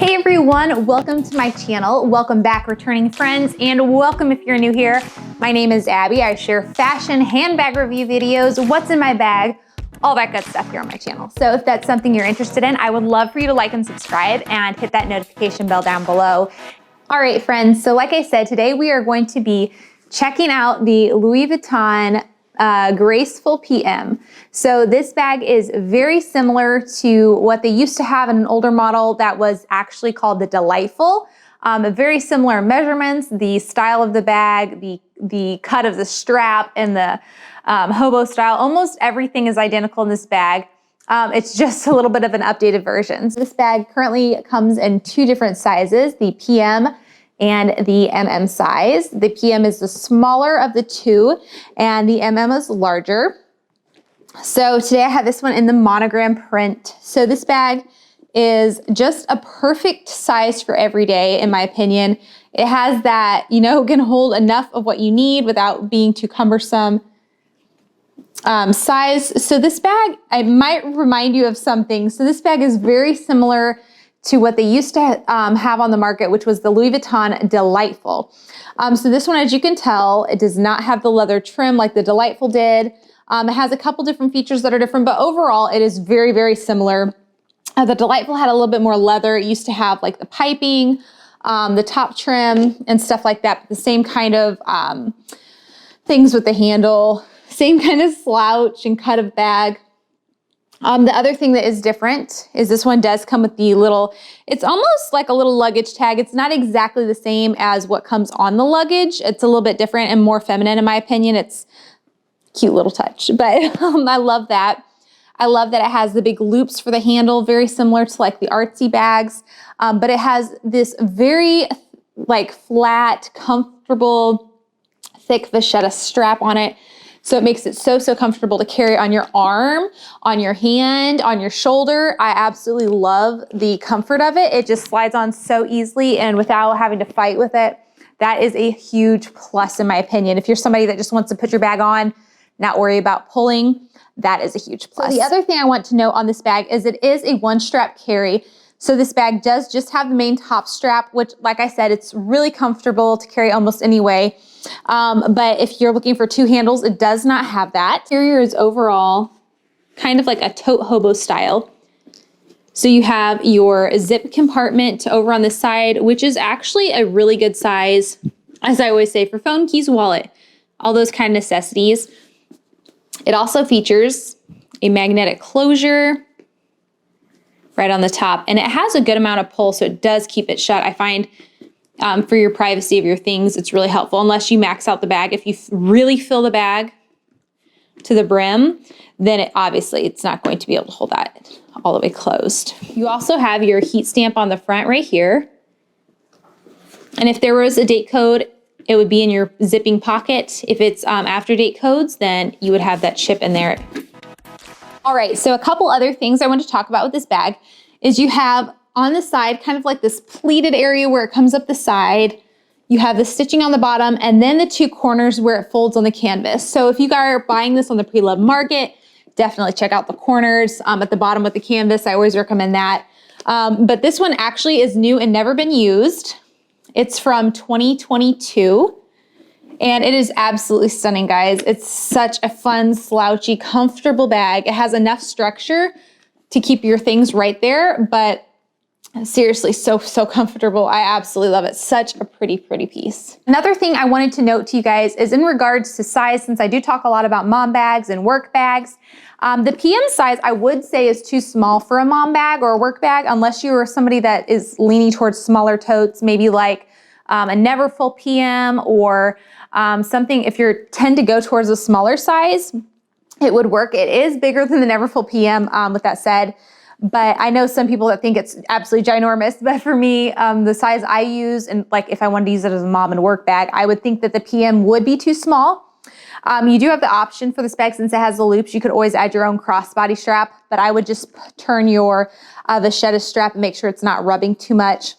Hey everyone, welcome to my channel. Welcome back, returning friends, and welcome if you're new here. My name is Abby. I share fashion, handbag review videos, what's in my bag, all that good stuff here on my channel. So if that's something you're interested in, I would love for you to like and subscribe and hit that notification bell down below. All right, friends, so like I said, today we are going to be checking out the Louis Vuitton Graceful PM. So this bag is very similar to what they used to have in an older model that was actually called the Delightful. Very similar measurements, the style of the bag, the cut of the strap, and the hobo style. Almost everything is identical in this bag. It's just a little bit of an updated version. So this bag currently comes in two different sizes, the PM and the MM size. The PM is the smaller of the two and the MM is larger. So today I have this one in the monogram print. So this bag is just a perfect size for every day, in my opinion. It has that, can hold enough of what you need without being too cumbersome size. So this bag, I might remind you of something. So this bag is very similar to what they used to have on the market, which was the Louis Vuitton Delightful. So this one, as you can tell, it does not have the leather trim like the Delightful did. It has a couple different features that are different, but overall it is very, very similar. The Delightful had a little bit more leather. It used to have like the piping, the top trim and stuff like that, but the same kind of things with the handle, same kind of slouch and cut of bag. The other thing that is different is this one does come with the little, it's almost like a little luggage tag. It's not exactly the same as what comes on the luggage. It's a little bit different and more feminine in my opinion. It's a cute little touch, but I love that. I love that it has the big loops for the handle, very similar to like the artsy bags, but it has this very like flat, comfortable, thick vachetta strap on it. So it makes it so comfortable to carry on your arm, on your hand, on your shoulder. I absolutely love the comfort of it. It just slides on so easily and without having to fight with it. That is a huge plus in my opinion. If you're somebody that just wants to put your bag on, not worry about pulling, that is a huge plus. So the other thing I want to note on this bag is it is a one strap carry. So this bag does just have the main top strap, which like I said, it's really comfortable to carry almost any way. But if you're looking for two handles, it does not have that. Interior is overall kind of like a tote hobo style. So you have your zip compartment over on the side, which is actually a really good size, as I always say, for phone, keys, wallet, all those kind of necessities. It also features a magnetic closure right on the top, and it has a good amount of pull, so it does keep it shut. I find for your privacy of your things, it's really helpful unless you max out the bag. If you really fill the bag to the brim, then obviously it's not going to be able to hold that all the way closed. You also have your heat stamp on the front right here. And if there was a date code, it would be in your zipping pocket. If it's after date codes, then you would have that chip in there. All right, so a couple other things I want to talk about with this bag is you have on the side kind of like this pleated area where it comes up the side. You have the stitching on the bottom and then the two corners where it folds on the canvas. So if you are buying this on the pre-loved market, definitely check out the corners at the bottom with the canvas. I always recommend that. But this one actually is new and never been used. It's from 2022. And it is absolutely stunning, guys. It's such a fun, slouchy, comfortable bag. It has enough structure to keep your things right there, but seriously, so comfortable. I absolutely love it. Such a pretty piece. Another thing I wanted to note to you guys is in regards to size, since I do talk a lot about mom bags and work bags, the PM size I would say is too small for a mom bag or a work bag, unless you are somebody that is leaning towards smaller totes, maybe like a Neverfull PM or something. If you tend to go towards a smaller size, it would work. It is bigger than the Neverfull PM, with that said, but I know some people that think it's absolutely ginormous, but for me, the size I use, and like if I wanted to use it as a mom and work bag, I would think that the PM would be too small. You do have the option for this bag, since it has the loops, you could always add your own crossbody strap, but I would just turn your vachetta strap and make sure it's not rubbing too much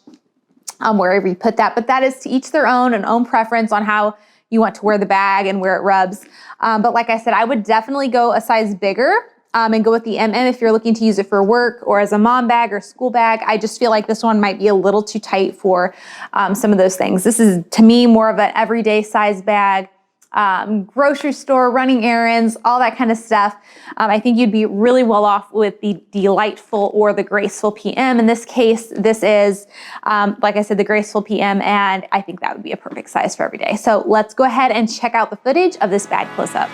wherever you put that. But that is to each their own and own preference on how you want to wear the bag and where it rubs. But like I said, I would definitely go a size bigger. and go with the MM if you're looking to use it for work or as a mom bag or school bag. I just feel like this one might be a little too tight for some of those things. This is, to me, more of an everyday size bag. Grocery store, running errands, all that kind of stuff. I think you'd be really well off with the Delightful or the Graceful PM. In this case, this is, like I said, the Graceful PM, and I think that would be a perfect size for every day. So let's go ahead and check out the footage of this bag close up.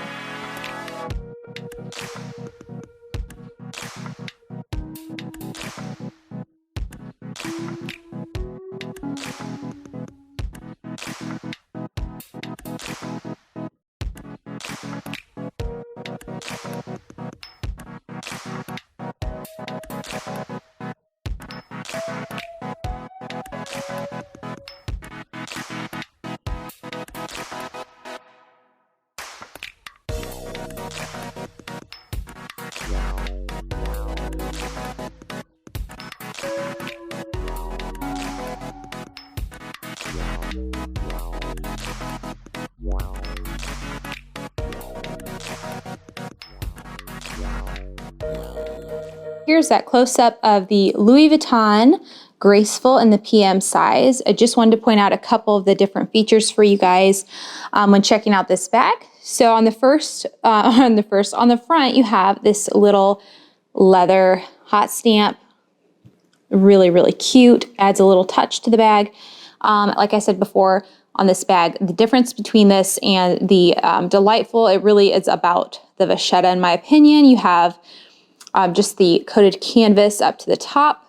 Here's that close-up of the Louis Vuitton Graceful in the PM size. I just wanted to point out a couple of the different features for you guys when checking out this bag. So on the front, you have this little leather hot stamp. Really, really cute. Adds a little touch to the bag. Like I said before, on this bag, the difference between this and the Delightful, it really is about the vachetta, in my opinion. You have just the coated canvas up to the top,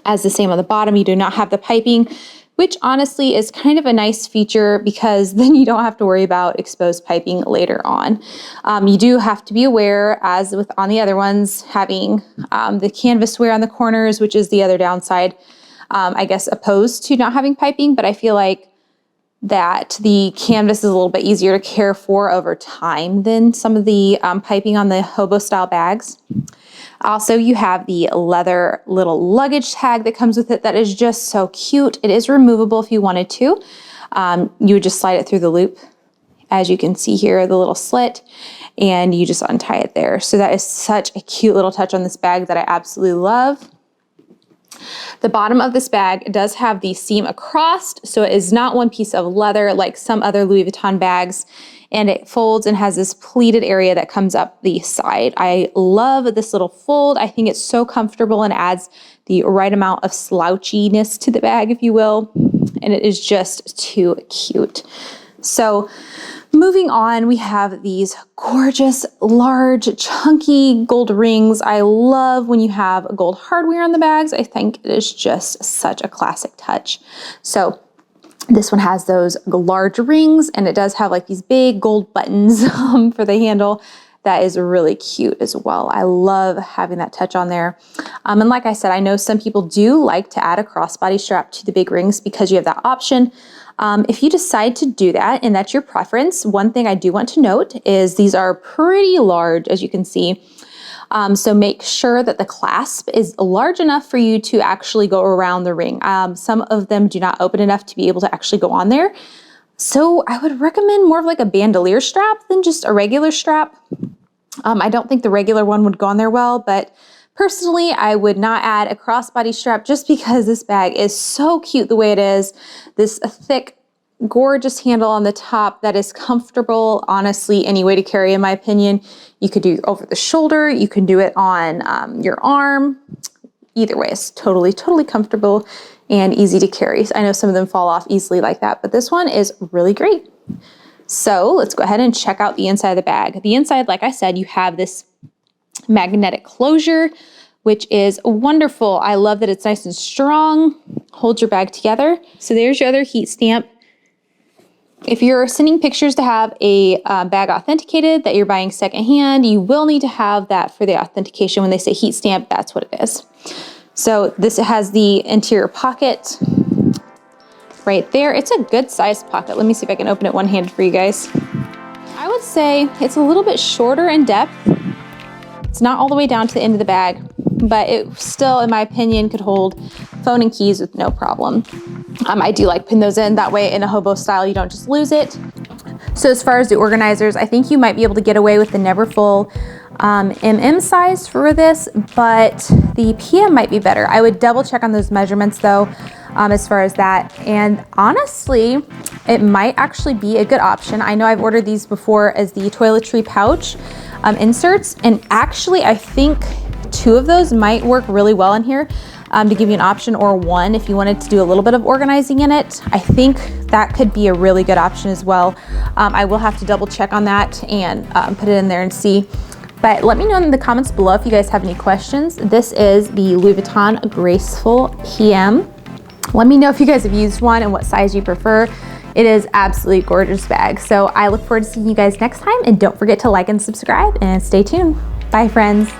as the same on the bottom. You do not have the piping, which honestly is kind of a nice feature because then you don't have to worry about exposed piping later on. You do have to be aware, as with on the other ones, having the canvas wear on the corners, which is the other downside, I guess, opposed to not having piping, but I feel like that the canvas is a little bit easier to care for over time than some of the piping on the hobo style bags. Also, you have the leather little luggage tag that comes with it that is just so cute. It is removable if you wanted to. You would just slide it through the loop. As you can see here, the little slit, and you just untie it there. So that is such a cute little touch on this bag that I absolutely love. The bottom of this bag does have the seam across, so it is not one piece of leather like some other Louis Vuitton bags, and it folds and has this pleated area that comes up the side. I love this little fold. I think it's so comfortable and adds the right amount of slouchiness to the bag, if you will, and it is just too cute. So moving on, we have these gorgeous, large, chunky gold rings. I love when you have gold hardware on the bags. I think it is just such a classic touch. So this one has those large rings, and it does have like these big gold buttons for the handle. That is really cute as well. I love having that touch on there. And like I said, I know some people do like to add a crossbody strap to the big rings because you have that option. If you decide to do that and that's your preference, one thing I do want to note is these are pretty large, as you can see. So make sure that the clasp is large enough for you to actually go around the ring. Some of them do not open enough to be able to actually go on there. So I would recommend more of like a bandolier strap than just a regular strap. I don't think the regular one would go on there well, but personally, I would not add a crossbody strap just because this bag is so cute the way it is. This thick, gorgeous handle on the top that is comfortable, honestly, any way to carry, in my opinion. You could do over the shoulder. You can do it on your arm. Either way, it's totally, totally comfortable and easy to carry. I know some of them fall off easily like that, but this one is really great. So let's go ahead and check out the inside of the bag. The inside, like I said, you have this magnetic closure, which is wonderful. I love that it's nice and strong, holds your bag together. So there's your other heat stamp. If you're sending pictures to have a bag authenticated that you're buying secondhand, you will need to have that for the authentication. When they say heat stamp, that's what it is. So this has the interior pocket right there. It's a good sized pocket. Let me see if I can open it one-handed for you guys. I would say it's a little bit shorter in depth. It's not all the way down to the end of the bag, but it still, in my opinion, could hold phone and keys with no problem. I do like putting those in. That way in a hobo style, you don't just lose it. So as far as the organizers, I think you might be able to get away with the never full MM size for this, but the PM might be better. I would double check on those measurements though, as far as that. And honestly, it might actually be a good option. I know I've ordered these before as the toiletry pouch inserts, and actually I think 2 of those might work really well in here to give you an option, or 1 if you wanted to do a little bit of organizing in it. I think that could be a really good option as well. I will have to double check on that and put it in there and see. But let me know in the comments below if you guys have any questions. This is the Louis Vuitton Graceful PM. Let me know if you guys have used one and what size you prefer. It is absolutely gorgeous bag. So I look forward to seeing you guys next time, and don't forget to like and subscribe and stay tuned. Bye friends.